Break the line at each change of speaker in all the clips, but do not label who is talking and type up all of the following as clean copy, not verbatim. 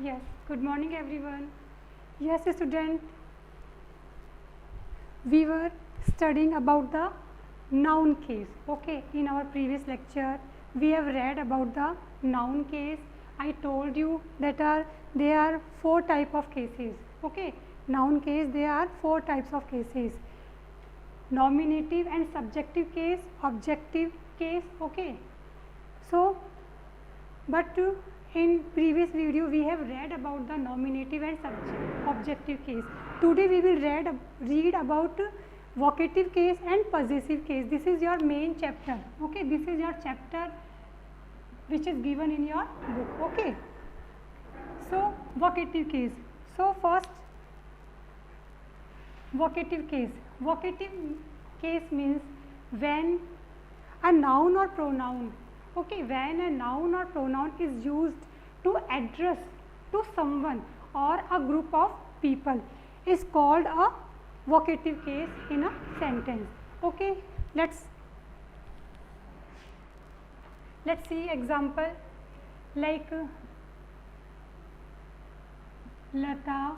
Yes, good morning everyone. Yes, student, we were studying about the noun case. Okay, in our previous lecture, we have read about the noun case. I told you that there are four type of cases. Okay, noun case, there are four types of cases: nominative and subjective case, objective case. Okay, so but in previous video we have read about the nominative and objective case. Today we will read about vocative case and possessive case. This is your main chapter. Okay, this is your chapter which is given in your book. Okay, so vocative case. So first, vocative case. Vocative case means when a noun or pronoun, okay, when a noun or pronoun is used to address to someone or a group of people is called a vocative case in a sentence. Okay, let's see example like Lata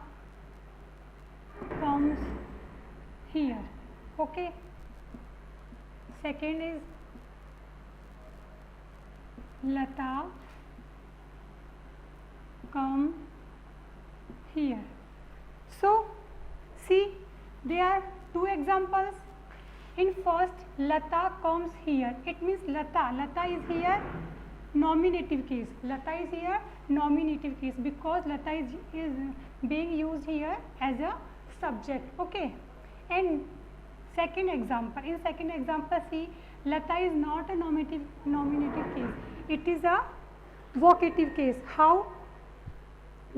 comes here. Okay, second is Lata come here. So see, there are two examples. In first, Lata comes here. It means Lata is here nominative case. Lata is here nominative case because Lata is being used here as a subject. Okay, and second example, in second example, see, Lata is not a nominative case. It is a vocative case. How?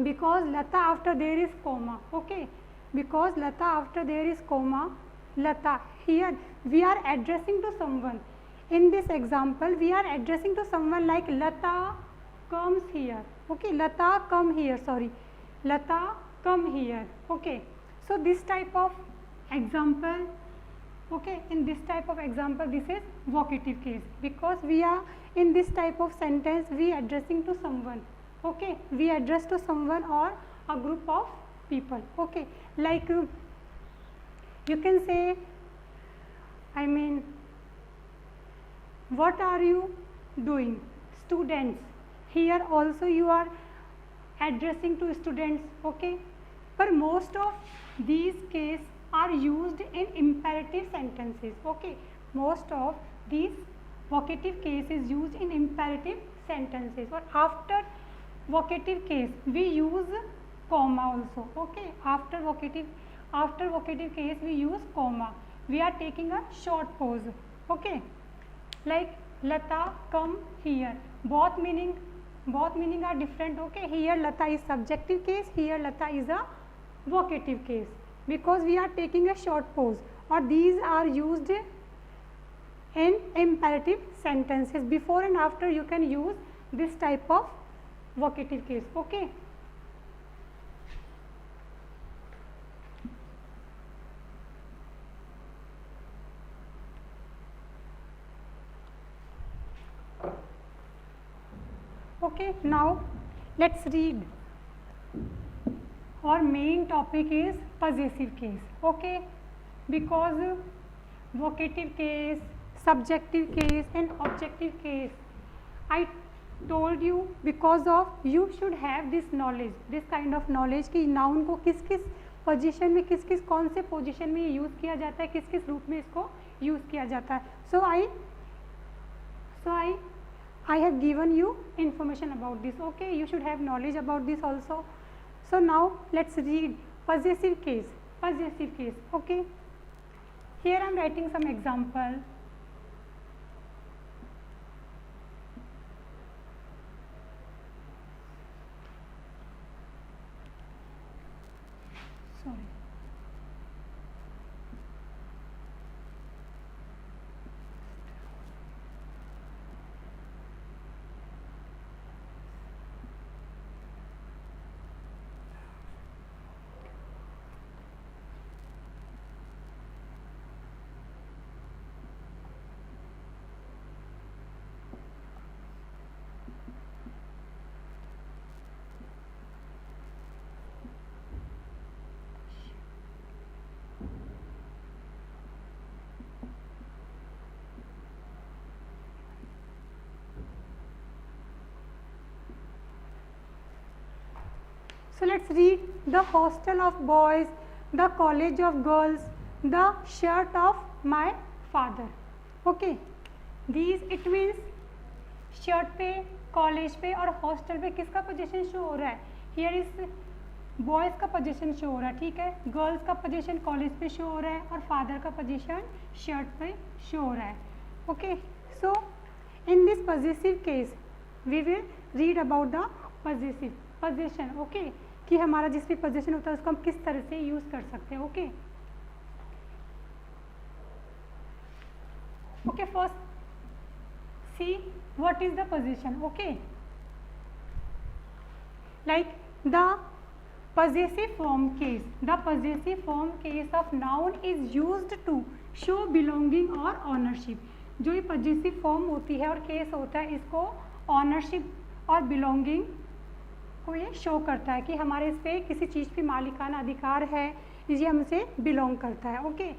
Because Lata after there is comma. Okay, because Lata after there is comma, Lata, here we are addressing to someone. In this example we are addressing to someone like Lata comes here. Okay, Lata come here, sorry, Lata come here. Okay, so this type of example, okay, in this type of example this is vocative case because we are in this type of sentence we addressing to someone. Okay, we address to someone or a group of people. Okay, like you can say, I mean, what are you doing? Students. Here also you are addressing to students. Okay, but most of these cases are used in imperative sentences. Okay, most of these vocative case is used in imperative sentences, or after vocative case we use comma also. Okay, after vocative case we use comma. We are taking a short pause. Okay, like Lata come here. Both meaning are different. Okay, here Lata is subjective case, here Lata is a vocative case because we are taking a short pause, or these are used in imperative sentences. Before and after you can use this type of vocative case. Okay, okay, now let's read. Our main topic is possessive case. Okay, because vocative case, subjective case and objective case, I told you because of you should have this knowledge, this kind of knowledge कि noun को किस किस position में, किस किस कौन से position में यूज़ किया जाता है, किस किस रूप में इसको यूज़ किया जाता है. So I have given you information about this. Okay, you should have knowledge about this also. So now let's read possessive case. Possessive case. Okay, here I am writing some example. Sorry. So let's read the hostel of boys, the college of girls, the shirt of my father. Okay, these it means shirt पे, college पे और hostel पे किसका position show हो रहा है? Here is boys का position show हो रहा है, ठीक है, गर्ल्स का पोजीशन कॉलेज पे शो हो रहा है और फादर का पोजीशन शर्ट पे शो हो रहा है. Okay, so in this positive case we will read about the positive position. Okay, कि हमारा जिस भी पोजीशन होता है उसको हम किस तरह से यूज़ कर सकते हैं. Okay okay, first see what is the position. Okay, like the possessive form case, the possessive form case of noun is used to show belonging or ownership. जो ये possessive form होती है और case होता है, इसको ownership और belonging को ये शो करता है कि हमारे इस पे किसी चीज़ पे मालिकाना अधिकार है, ये हमसे बिलोंग करता है. Okay,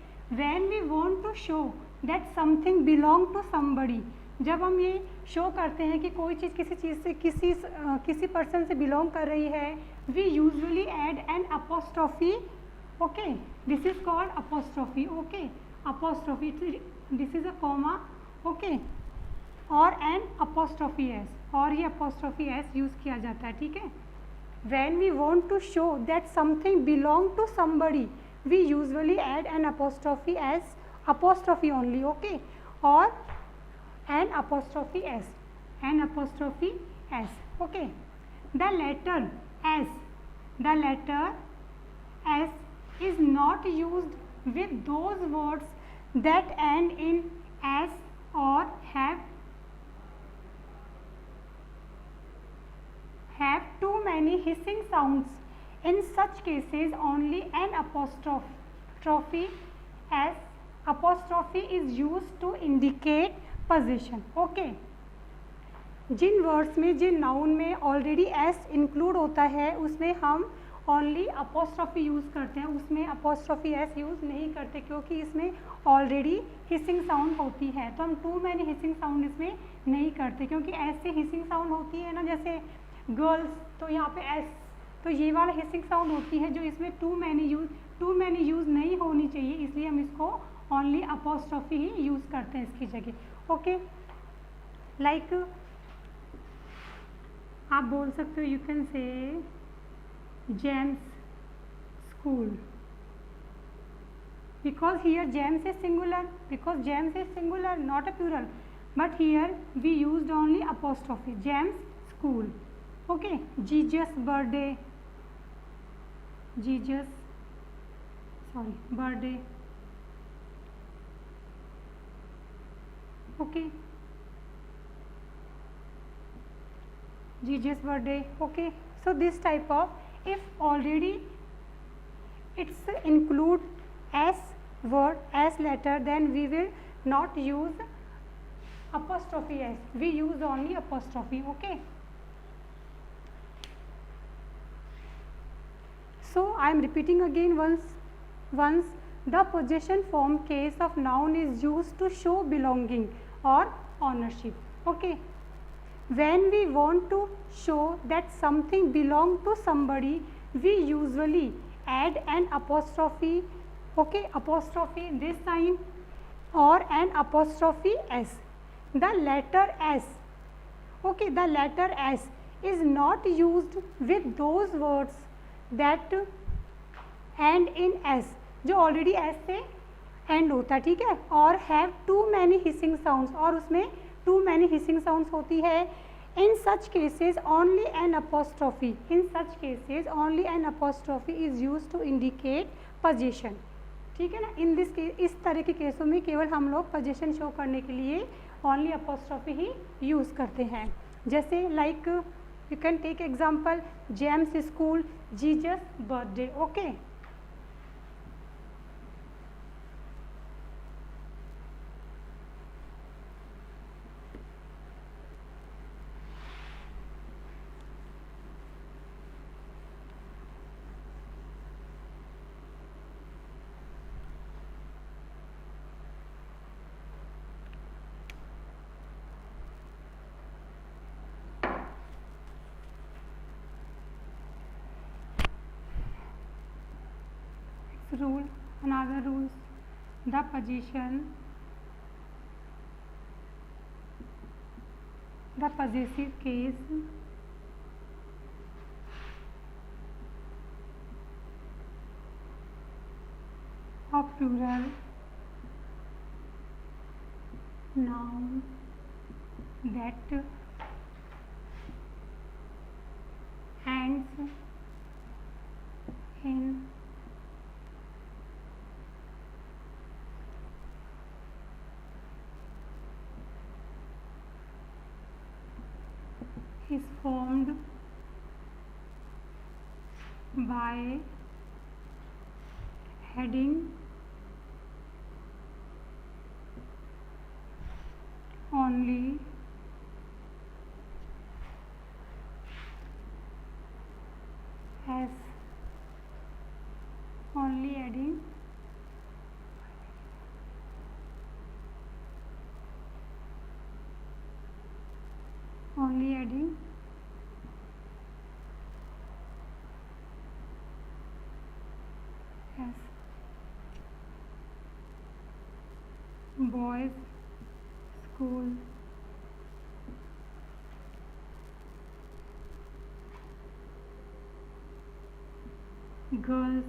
when we want to show that something belong to somebody, जब हम ये शो करते हैं कि कोई चीज़ किसी चीज़ से किसी पर्सन से बिलोंग कर रही है, we usually add an apostrophe. Okay, this is called apostrophe. Okay, apostrophe, this is a comma. Okay, और एन अपोस्ट्रोफी एस, और ये अपोस्ट्रोफी एस यूज़ किया जाता है. ठीक है, when we want to show that something belong to somebody, we usually add an apostrophe S, apostrophe only. Okay, और an apostrophe s, an apostrophe s. Okay, the letter s, the letter s is not used with those words that end in s or have too many hissing sounds. In such cases only an apostrophe s, apostrophe is used to indicate position. Okay, जिन words में, जिन noun में already S include होता है उसमें हम only apostrophe use करते हैं, उसमें अपोस्ट्रोफी एस यूज़ नहीं करते क्योंकि इसमें ऑलरेडी हिसिंग साउंड होती है. तो हम टू मैनी हिसिंग साउंड इसमें नहीं करते क्योंकि एस से हिसिंग साउंड होती है ना, जैसे गर्ल्स, तो यहाँ पे एस, तो ये वाला हिसिंग साउंड होती है जो इसमें टू मैनी यूज़ नहीं होनी चाहिए, इसलिए हम इसको ओनली अपोस्ट्रोफी ही यूज़ करते हैं इसकी जगह. ओके, लाइक आप बोल सकते हो, you can say James school, because here James is singular, because James is singular not a plural, but here we used only apostrophe, James school. Okay, Jesus birthday, Jesus birthday. Okay, Jesus birthday. Okay, so this type of, if already it's include s word, s letter, then we will not use apostrophe s, we use only apostrophe. Okay, so I am repeating again once the possession form case of noun is used to show belonging or ownership. Okay, when we want to show that something belong to somebody, we usually add an apostrophe. Okay, apostrophe this sign or an apostrophe s. The letter s, okay, the letter s is not used with those words that end in s, जो already s से end होता है. ठीक है, और have too many hissing sounds, और उसमें too many hissing sounds होती है. In such cases only an apostrophe, in such cases only an apostrophe is use to indicate position. ठीक है ना, इन दिस इस तरह के केसों में केवल हम लोग पोजीशन शो करने के लिए ओनली अपोस्ट्रोफी ही यूज़ करते हैं. जैसे like you can take example, James school, Jesus birthday. Okay, rule, another rules, the possessive case of plural noun that ends in is formed by adding only as only adding as boys school, girls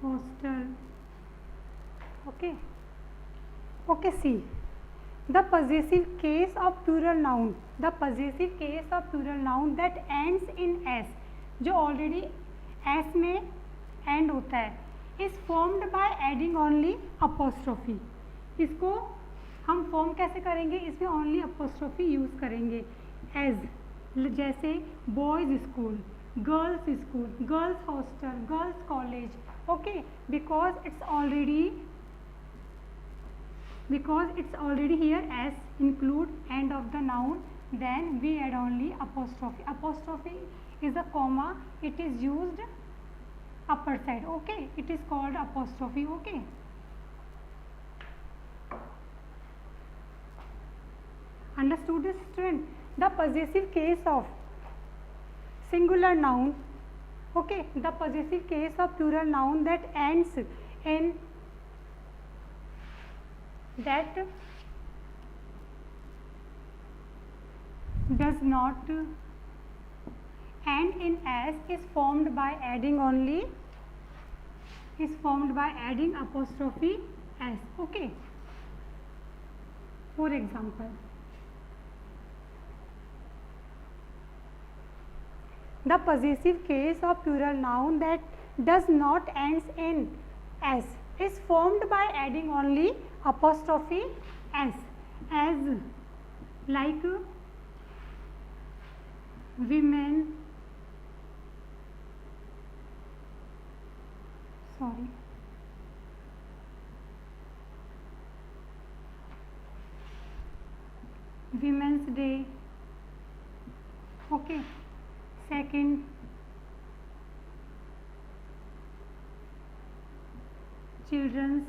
hostel. Okay, see, the possessive case of plural noun, the possessive case of plural noun that ends in s, जो already s में end होता है, is formed by adding only apostrophe. इसको हम form कैसे करेंगे, इसमें only apostrophe use करेंगे. as, जैसे boys school, girls school, girls hostel, girls college. Okay, because it's already here S include end of the noun, then we add only apostrophe. Apostrophe is a comma, it is used upper side. Okay, it is called apostrophe. Okay, understood this, student? The possessive case of singular noun, okay, the possessive case of plural noun that ends in that does not end in s is formed by adding apostrophe s. Okay, for example, the possessive case of plural noun that does not ends in s is formed by adding only apostrophe s, as like women, Women's Day. Okay, second, Children's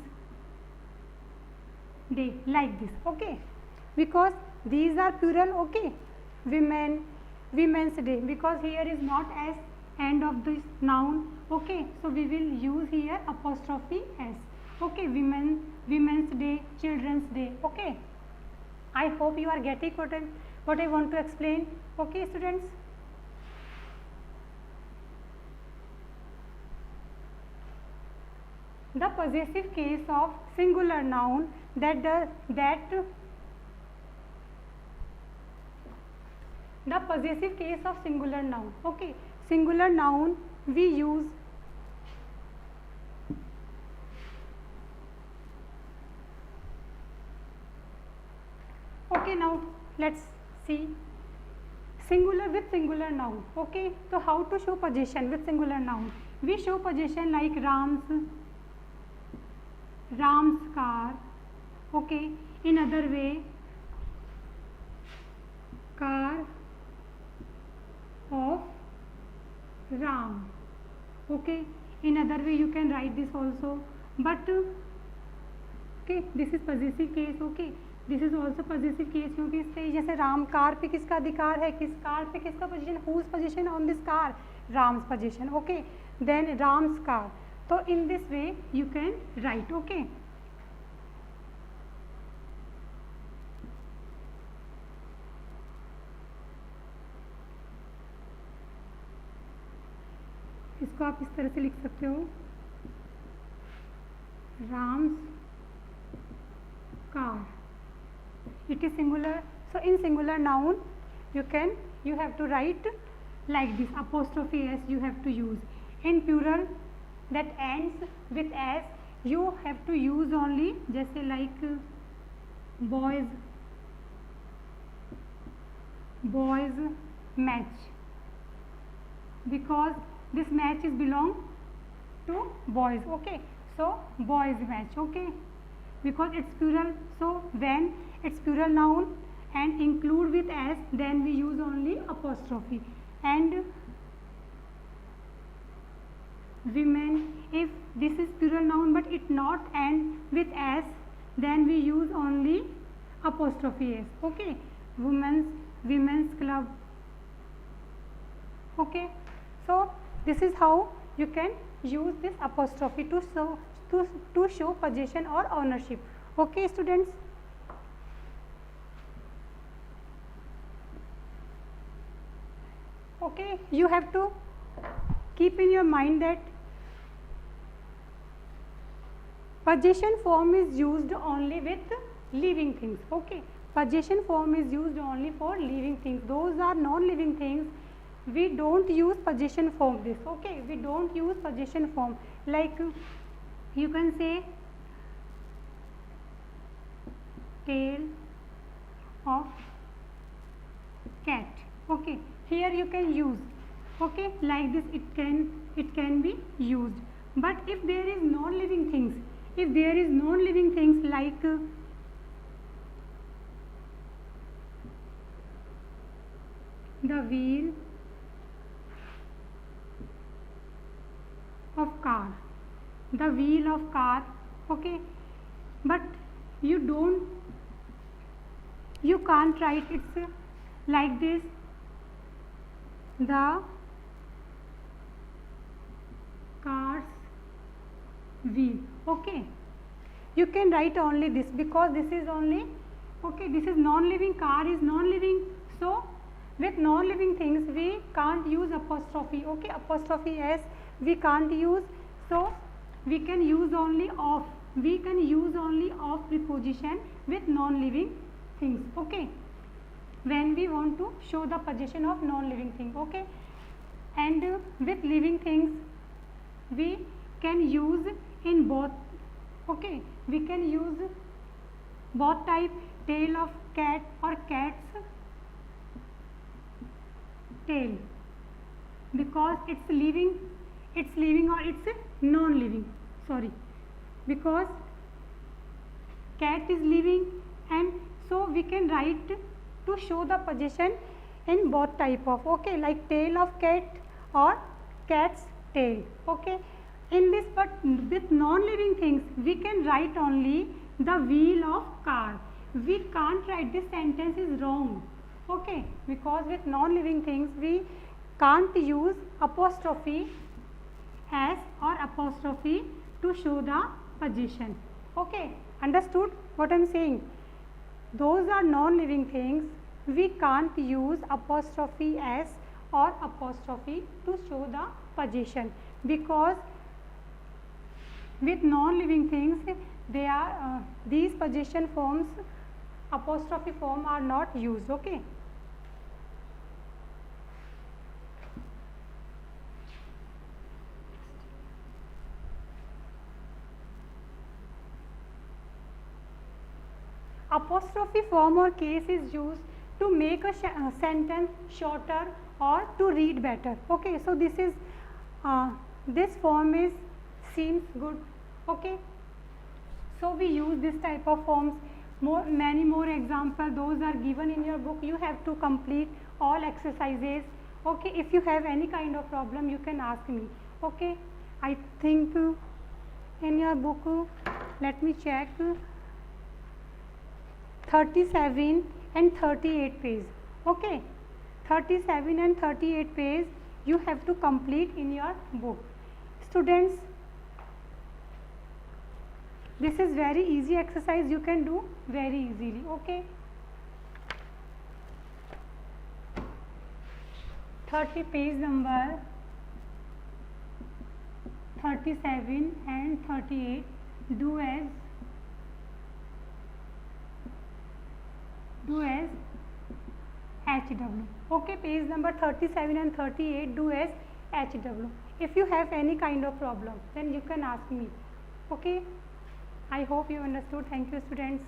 Day, like this. Okay, because these are plural. Okay, women's day, because here is not s end of this noun. Okay, so we will use here apostrophe s. Okay, women's day, children's day. Okay, I hope you are getting what I want to explain. Okay, students. The possessive case of singular noun the possessive case of singular noun. Okay, singular noun we use okay. Now let's see singular with singular noun. Okay, so how to show possession with singular noun? We show possession like Ram's car. Okay, in other way, car of Ram. Okay, in other way you can write this also, but okay, this is possessive case. Okay, this is also possessive case, क्योंकि इससे जैसे Ram car पे किसका अधिकार है, किस car पे किसका position, whose position on this car, Ram's possession. Okay, then Ram's car. So in this way you can write. Okay, इसको आप इस तरह से लिख सकते हो, Ram's car. It is singular, so in singular noun you have to write like this, apostrophe s you have to use. In plural that ends with s you have to use only, जैसे like boys match, because this match is belong to boys. Okay, so boys match. Okay, because it's plural, so when it's plural noun and include with s, then we use only apostrophe. And women, if this is plural noun but it not end with s, then we use only apostrophe s. Okay, women's club. Okay, so this is how you can use this apostrophe to show possession or ownership. Okay students, okay, you have to keep in your mind that possession form is used only with living things. Okay, possession form is used only for living things. Those are non-living things, we don't use possession form this. Okay, we don't use possession form. Like you can say tail of cat. Okay, here you can use. Okay, like this it can be used. But if there is non-living things, like the wheel of car, okay, but you can't write it's like this, the car's wheel. Okay, you can write only this, because this is only, okay, this is non-living, car is non-living, so with non-living things we can't use apostrophe. Okay, apostrophe s we can't use, so we can use only of preposition with non-living things. Okay, when we want to show the possession of non-living thing. Okay, and with living things we can use in both. Okay, we can use both type, tail of cat or cat's tail, because it's living or it's non-living, sorry, because cat is living, and so we can write to show the possession in both type of. Okay, like tail of cat or cat's tail. Okay, in this, but with non-living things we can write only the wheel of car. We can't write, this sentence is wrong. Okay, because with non-living things we can't use apostrophe s or apostrophe to show the possession. Okay, understood what I am saying? Those are non-living things, we can't use apostrophe s or apostrophe to show the possession, because with non-living things they are these possession forms, apostrophe form are not used. Okay, apostrophe form or case is used to make a sentence shorter or to read better. Okay, so this is this form is seems good. Okay, so we use this type of forms. Many more examples, those are given in your book. You have to complete all exercises. Okay, if you have any kind of problem you can ask me. Okay, I think in your book, let me check, 37 and 38 page. Okay, 37 and 38 page you have to complete in your book. Students, this is very easy exercise, you can do very easily. Okay, 30 page number 37 and 38 do as HW. Okay, page number 37 and 38 do as HW. If you have any kind of problem, then you can ask me. Okay, I hope you understood. Thank you, students.